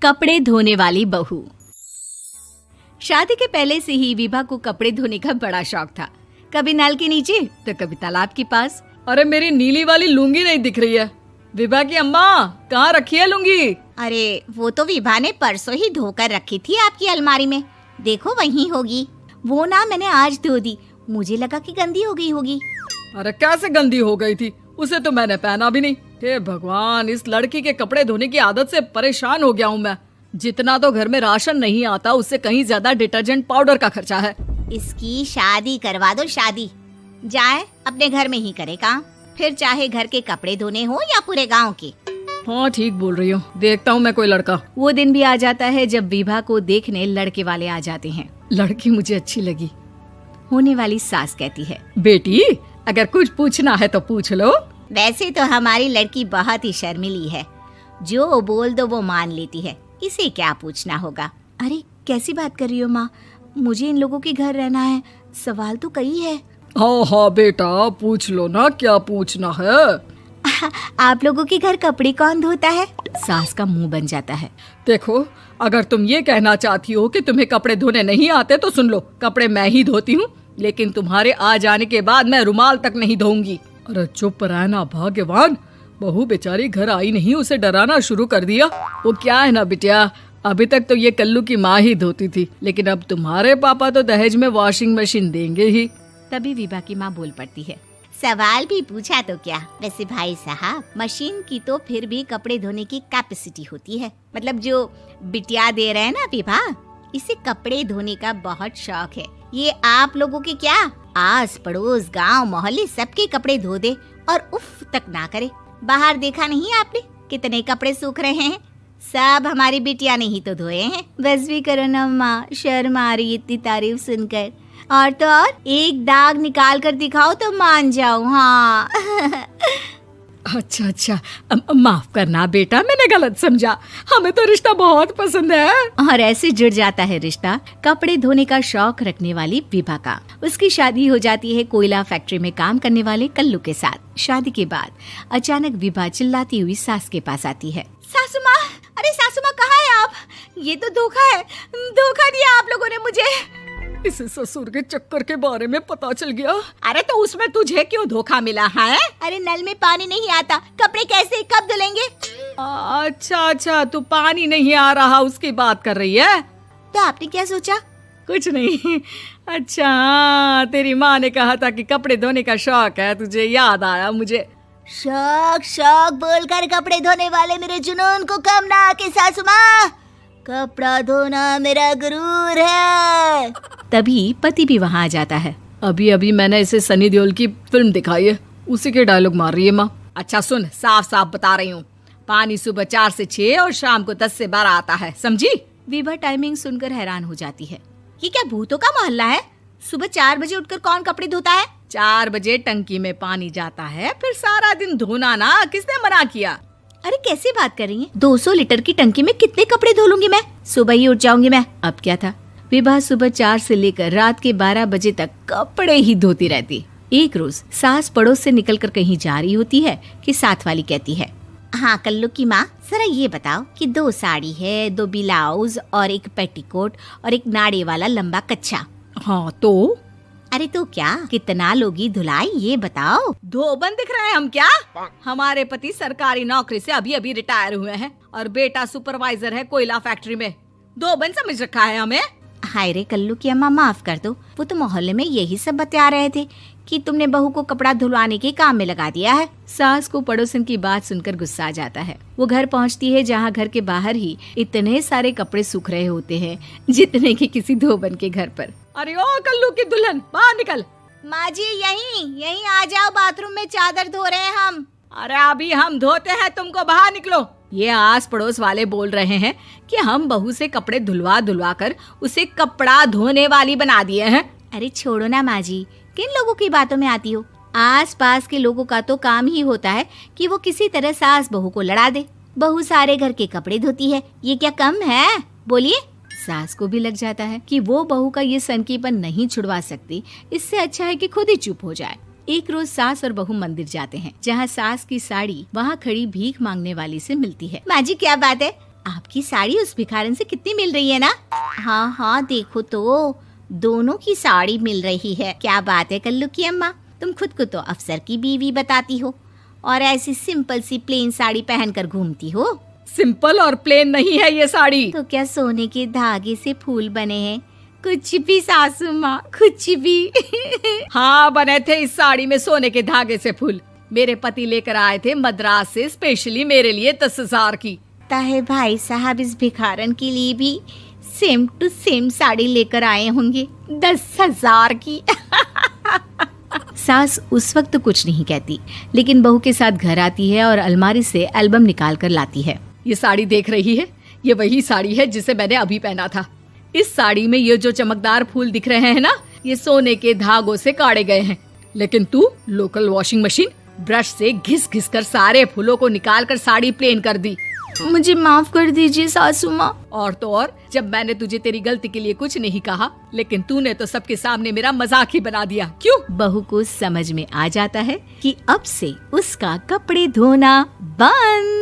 कपड़े धोने वाली बहू। शादी के पहले से ही विभा को कपड़े धोने का बड़ा शौक था। कभी नल के नीचे तो कभी तालाब के पास। अरे मेरी नीली वाली लुंगी नहीं दिख रही है। विभा की अम्मा, कहाँ रखी है लुंगी? अरे वो तो विभा ने परसों ही धोकर रखी थी आपकी अलमारी में, देखो वहीं होगी। वो ना मैंने आज धो दी, मुझे लगा कि गंदी हो गई होगी। अरे कैसे गंदी हो गई थी? उसे तो मैंने पहना भी नहीं। हे भगवान, इस लड़की के कपड़े धोने की आदत से परेशान हो गया हूँ मैं। जितना तो घर में राशन नहीं आता, उससे कहीं ज्यादा डिटर्जेंट पाउडर का खर्चा है। इसकी शादी करवा दो, शादी जाए अपने घर में ही करे काम, फिर चाहे घर के कपड़े धोने हो या पूरे गांव के। हाँ ठीक बोल रही हूँ, देखता हूँ मैं कोई लड़का। वो दिन भी आ जाता है जब विभा को देखने लड़के वाले आ जाते हैं। लड़की मुझे अच्छी लगी। होने वाली सास कहती है, बेटी अगर कुछ पूछना है तो पूछ लो। वैसे तो हमारी लड़की बहुत ही शर्मीली है, जो बोल दो वो मान लेती है, इसे क्या पूछना होगा। अरे कैसी बात कर रही हो माँ, मुझे इन लोगों के घर रहना है, सवाल तो कई है। हाँ हाँ बेटा, पूछ लो ना, क्या पूछना है। आप लोगों के घर कपड़े कौन धोता है? सास का मुंह बन जाता है। देखो, अगर तुम ये कहना चाहती हो कि तुम्हें कपड़े धोने नहीं आते तो सुन लो, कपड़े मैं ही धोती हूँ, लेकिन तुम्हारे आ जाने के बाद मैं रुमाल तक नहीं धोऊंगी। अरे चुप रहना भाग्यवान, बहू बेचारी घर आई नहीं, उसे डराना शुरू कर दिया। वो क्या है ना बिटिया, अभी तक तो ये कल्लू की माँ ही धोती थी, लेकिन अब तुम्हारे पापा तो दहेज में वॉशिंग मशीन देंगे ही। तभी विभा की माँ बोल पड़ती है, सवाल भी पूछा तो क्या। वैसे भाई साहब, मशीन की तो फिर भी कपड़े धोने की कैपेसिटी होती है। मतलब जो बिटिया दे रहे हैं ना विभा, इसे कपड़े धोने का बहुत शौक है। ये आप लोगों के क्या, आस पड़ोस गांव मोहल्ले सबके कपड़े धो दे और उफ तक ना करे। बाहर देखा नहीं आपने कितने कपड़े सूख रहे हैं? सब हमारी बिटिया ने ही तो धोए हैं। बस भी करो ना माँ, शर्म आ रही इतनी तारीफ सुनकर। और तो और एक दाग निकाल कर दिखाओ तो मान जाऊं। हाँ अच्छा, माफ करना बेटा, मैंने गलत समझा। हमें तो रिश्ता बहुत पसंद है। और ऐसे जुड़ जाता है रिश्ता कपड़े धोने का शौक रखने वाली विभा का। उसकी शादी हो जाती है कोयला फैक्ट्री में काम करने वाले कल्लू के साथ। शादी के बाद अचानक विभा चिल्लाती हुई सास के पास आती है। सासू माँ, अरे सासू माँ कहाँ है आप? ये तो धोखा है, धोखा दिया आप लोगों ने मुझे। इसे ससुर के चक्कर के बारे में पता चल गया। अरे तो उसमें तुझे क्यों धोखा मिला है? अरे नल में पानी नहीं आता, कपड़े कैसे कब धुलेंगे? अच्छा, तू पानी नहीं आ रहा उसकी बात कर रही है। तो आपने क्या सोचा? कुछ नहीं। अच्छा, तेरी माँ ने कहा था कि कपड़े धोने का शौक है तुझे, याद आया मुझे। शौक बोलकर कपड़े धोने वाले मेरे जुनून को कम ना आके सासू माँ, कपड़ा धोना मेरा गुरूर है। तभी पति भी वहाँ आ जाता है। अभी मैंने इसे सनी देओल की फिल्म दिखाई है, उसी के डायलॉग मार रही है माँ। अच्छा सुन, साफ साफ बता रही हूँ, पानी सुबह 4 से 6 और शाम को 10 से 12 आता है, समझी? विभा टाइमिंग सुनकर हैरान हो जाती है। ये क्या भूतों का मोहल्ला है? सुबह 4 बजे उठकर कौन कपड़े धोता है? 4 बजे टंकी में पानी जाता है, फिर सारा दिन धोना ना, किसने मना किया? अरे कैसी बात कर रही हैं? 200 लीटर की टंकी में कितने कपड़े धो लूंगी मैं? सुबह ही उठ जाऊंगी मैं। अब क्या था, विभा सुबह 4 से लेकर रात के 12 बजे तक कपड़े ही धोती रहती। एक रोज सास पड़ोस से निकलकर कहीं जा रही होती है कि साथ वाली कहती है, हाँ कल्लू की माँ, जरा ये बताओ कि 2 साड़ी है, 2 ब्लाउज और एक पेटीकोट और एक नाड़े वाला लंबा कच्छा। हाँ तो? अरे तो क्या, कितना लोगी धुलाई ये बताओ। धोबन दिख रहे हैं हम क्या? हमारे पति सरकारी नौकरी से अभी रिटायर हुए हैं और बेटा सुपरवाइजर है कोयला फैक्ट्री में। धोबन समझ रखा है हमें? हाय रे कल्लू की अम्मा, माफ कर दो, वो तो मोहल्ले में यही सब बता रहे थे कि तुमने बहू को कपड़ा धुलवाने के काम में लगा दिया है। सास को पड़ोसन की बात सुनकर गुस्सा आ जाता है। वो घर पहुंचती है जहां घर के बाहर ही इतने सारे कपड़े सूख रहे होते हैं जितने कि किसी धोबन के घर पर। अरे ओ कल्लू की दुल्हन, बाहर निकल। माँ जी यहीं आ जाओ, बाथरूम में चादर धो रहे हैं हम। अरे अभी हम धोते हैं, तुमको बाहर निकलो। ये आस पड़ोस वाले बोल रहे हैं कि हम बहू से कपड़े धुलवा कर उसे कपड़ा धोने वाली बना दिए हैं। अरे छोड़ो ना माँ जी, किन लोगों की बातों में आती हो? आस पास के लोगों का तो काम ही होता है कि वो किसी तरह सास बहू को लड़ा दे। बहू सारे घर के कपड़े धोती है, ये क्या कम है? बोलिए। सास को भी लग जाता है कि वो बहू का ये सनकीपन नहीं छुड़वा सकती, इससे अच्छा है कि खुद ही चुप हो जाए। एक रोज सास और बहू मंदिर जाते हैं, जहाँ सास की साड़ी वहाँ खड़ी भीख मांगने वाली से मिलती है। माँ जी क्या बात है, आपकी साड़ी उस भिखारन से कितनी मिल रही है ना? हाँ हाँ देखो तो, दोनों की साड़ी मिल रही है। क्या बात है कल्लू की अम्मा, तुम खुद को तो अफसर की बीवी बताती हो और ऐसी सिंपल सी प्लेन साड़ी पहनकर घूमती हो। सिंपल और प्लेन नहीं है ये साड़ी। तो क्या सोने के धागे से फूल बने हैं? कुछ भी सासू माँ, कुछ भी। हाँ बने थे इस साड़ी में सोने के धागे से फूल। मेरे पति लेकर आए थे मद्रास से स्पेशली मेरे लिए 10,000 की। ताहे भाई साहब इस भिखारन के लिए भी सेम टू सेम साड़ी लेकर आए होंगे 10,000 की। सास उस वक्त तो कुछ नहीं कहती, लेकिन बहू के साथ घर आती है और अलमारी से एल्बम निकाल कर लाती है। ये साड़ी देख रही है, ये वही साड़ी है जिसे मैंने अभी पहना था। इस साड़ी में ये जो चमकदार फूल दिख रहे हैं ना, ये सोने के धागों से काढ़े गए हैं। लेकिन तू लोकल वॉशिंग मशीन ब्रश से घिस घिस कर सारे फूलों को निकाल कर साड़ी प्लेन कर दी। मुझे माफ कर दीजिए सासू माँ। और तो और, जब मैंने तुझे तेरी गलती के लिए कुछ नहीं कहा, लेकिन तूने तो सबके सामने मेरा मजाक ही बना दिया। क्यों? बहू को समझ में आ जाता है कि अब से उसका कपड़े धोना बंद।